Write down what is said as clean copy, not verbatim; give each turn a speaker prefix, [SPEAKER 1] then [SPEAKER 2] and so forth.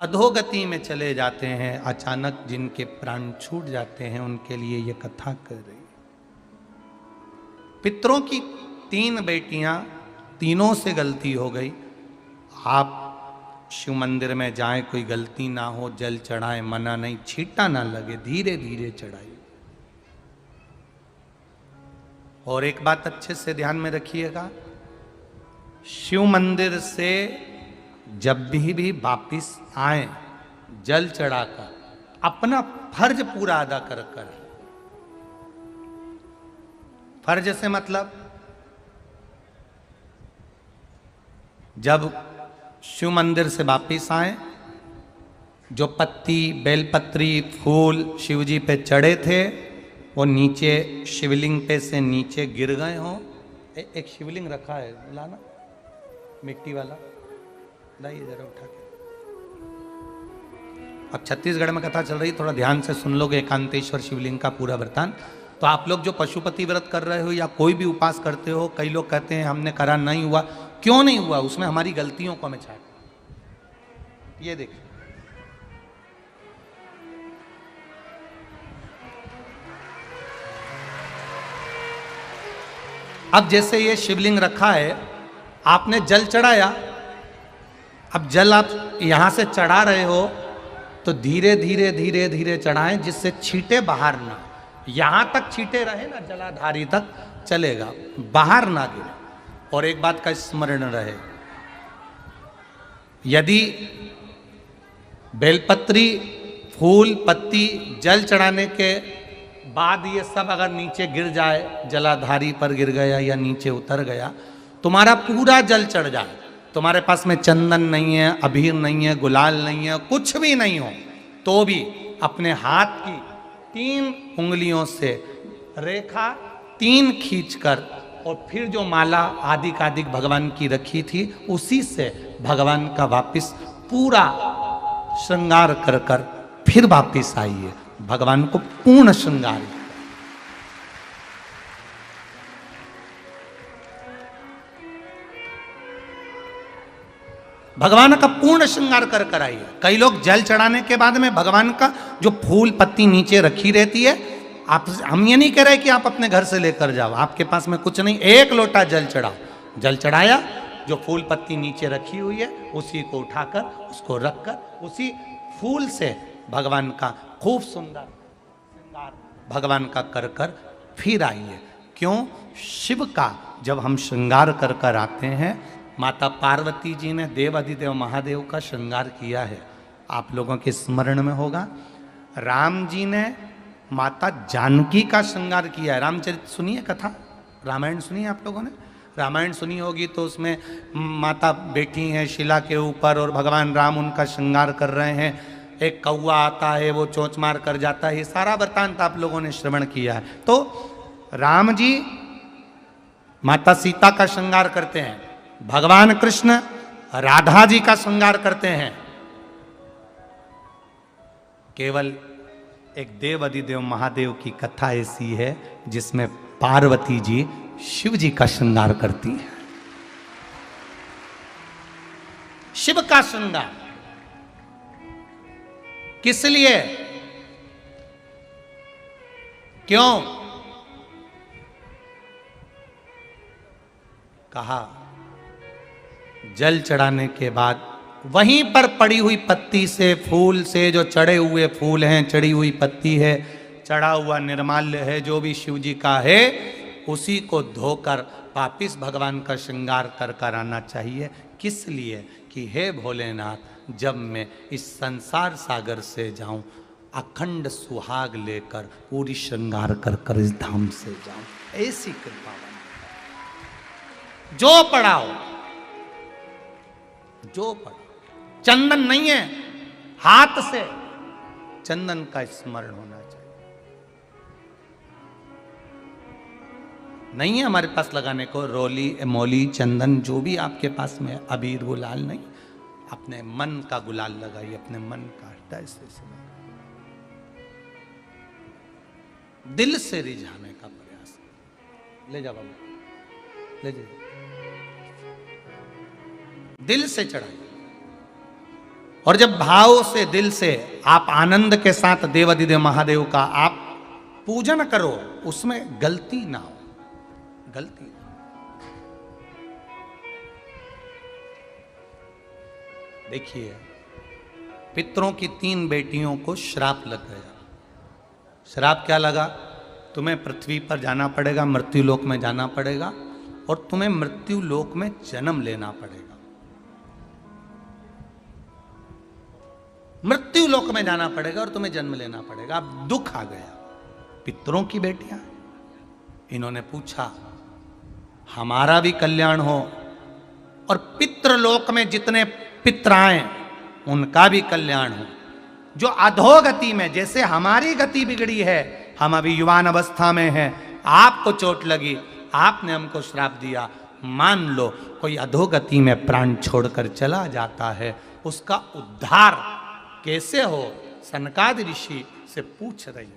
[SPEAKER 1] अधोगति में चले जाते हैं, अचानक जिनके प्राण छूट जाते हैं, उनके लिए ये कथा कर रही। पितरों की 3 बेटियां, तीनों से गलती हो गई। आप शिव मंदिर में जाएं, कोई गलती ना हो, जल चढ़ाएं, मना नहीं, छींटा ना लगे, धीरे धीरे चढ़ाइए। और एक बात अच्छे से ध्यान में रखिएगा, शिव मंदिर से जब भी वापिस आए, जल चढ़ाकर अपना फर्ज पूरा अदा कर कर। फर्ज से मतलब जब शिव मंदिर से वापिस आए, जो पत्ती, बेलपत्री, फूल शिवजी पे चढ़े थे वो नीचे शिवलिंग पे से नीचे गिर गए हों। एक शिवलिंग रखा है, लाना मिट्टी वाला, लाइए जरा उठा के। अब छत्तीसगढ़ में कथा चल रही, थोड़ा ध्यान से सुन लोगे एकांतेश्वर शिवलिंग का पूरा वृतांत। तो आप लोग जो पशुपति व्रत कर रहे हो या कोई भी उपास करते हो, कई लोग कहते हैं हमने करा नहीं हुआ। क्यों नहीं हुआ? उसमें हमारी गलतियों को हमें छाट। ये देखिए, अब जैसे ये शिवलिंग रखा है, आपने जल चढ़ाया, अब जल आप यहां से चढ़ा रहे हो तो धीरे धीरे धीरे धीरे चढ़ाएं, जिससे छींटे बाहर ना, यहां तक छींटे रहे ना, जलाधारी तक चलेगा, बाहर ना गिरे। और एक बात का स्मरण रहे, यदि बेलपत्री, फूल, पत्ती जल चढ़ाने के बाद ये सब अगर नीचे गिर जाए, जलाधारी पर गिर गया या नीचे उतर गया, तुम्हारा पूरा जल चढ़ जाए, तुम्हारे पास में चंदन नहीं है, अबीर नहीं है, गुलाल नहीं है, कुछ भी नहीं हो, तो भी अपने हाथ की 3 उंगलियों से रेखा 3 खींचकर और फिर जो माला आदिकादिक भगवान की रखी थी, उसी से भगवान का वापिस पूरा श्रृंगार कर कर फिर वापिस आइए, भगवान को पूर्ण श्रृंगार। भगवान का पूर्ण श्रृंगार कर कर आइए। कई लोग जल चढ़ाने के बाद में भगवान का जो फूल पत्ती नीचे रखी रहती है, आप, हम ये नहीं कह रहे कि आप अपने घर से लेकर जाओ, आपके पास में कुछ नहीं, 1 लोटा जल चढ़ाओ। जल चढ़ाया, जो फूल पत्ती नीचे रखी हुई है उसी को उठाकर, उसको रखकर, उसी फूल से भगवान का खूब सुंदर श्रृंगार भगवान का कर कर फिर आइए। क्यों? शिव का जब हम श्रृंगार कर कर आते हैं, माता पार्वती जी ने देव अधिदेव महादेव का श्रृंगार किया है, आप लोगों के स्मरण में होगा। राम जी ने माता जानकी का श्रृंगार किया है। रामचरित सुनिए कथा, रामायण सुनिए, आप लोगों ने रामायण सुनी होगी, तो उसमें माता बैठी हैं शिला के ऊपर और भगवान राम उनका श्रृंगार कर रहे हैं। एक कौवा आता है, वो चोंच मार कर जाता है, ये सारा वृत्तांत आप लोगों ने श्रवण किया है। तो राम जी माता सीता का श्रृंगार करते हैं, भगवान कृष्ण राधा जी का श्रृंगार करते हैं। केवल एक देव अधिदेव महादेव की कथा ऐसी है जिसमें पार्वती जी शिव जी का श्रृंगार करती है। शिव का श्रृंगार किस लिए? क्यों? कहा जल चढ़ाने के बाद वहीं पर पड़ी हुई पत्ती से, फूल से, जो चढ़े हुए फूल हैं, चढ़ी हुई पत्ती है, चढ़ा हुआ निर्माल्य है, जो भी शिव जी का है, उसी को धोकर वापिस भगवान का श्रृंगार कर कर आना चाहिए। किस लिए? कि हे भोलेनाथ, जब मैं इस संसार सागर से जाऊं, अखंड सुहाग लेकर पूरी श्रृंगार कर कर इस धाम से जाऊं, ऐसी कृपा बना। जो पढ़ाओ, जो पढ़ाओ, चंदन नहीं है, हाथ से चंदन का स्मरण होना चाहिए। नहीं है हमारे पास लगाने को रोली, मोली, चंदन, जो भी आपके पास में, अबीर, गुलाल नहीं, अपने मन का गुलाल लगाइए, अपने मन का हृदय से दिल से रिझाने का प्रयास। ले जा बाबू, ले जा, दिल से चढ़ाइए। और जब भाव से दिल से आप आनंद के साथ देवाधिदेव महादेव का आप पूजन करो, उसमें गलती ना हो, गलती। देखिए, पितरों की 3 बेटियों को श्राप लग गया। श्राप क्या लगा? तुम्हें पृथ्वी पर जाना पड़ेगा, मृत्यु लोक में जाना पड़ेगा, और तुम्हें मृत्यु लोक में जन्म लेना पड़ेगा। मृत्यु लोक में जाना पड़ेगा और तुम्हें जन्म लेना पड़ेगा। अब दुख आ गया। पितरों की बेटियां, इन्होंने पूछा हमारा भी कल्याण हो और पितृलोक में जितने पितर आए उनका भी कल्याण हो। जो अधोगति में, जैसे हमारी गति बिगड़ी है, हम अभी युवान अवस्था में हैं, आपको चोट लगी, आपने हमको श्राप दिया, मान लो कोई अधोगति में प्राण छोड़कर चला जाता है, उसका उद्धार कैसे हो? सनकादि ऋषि से पूछ रही।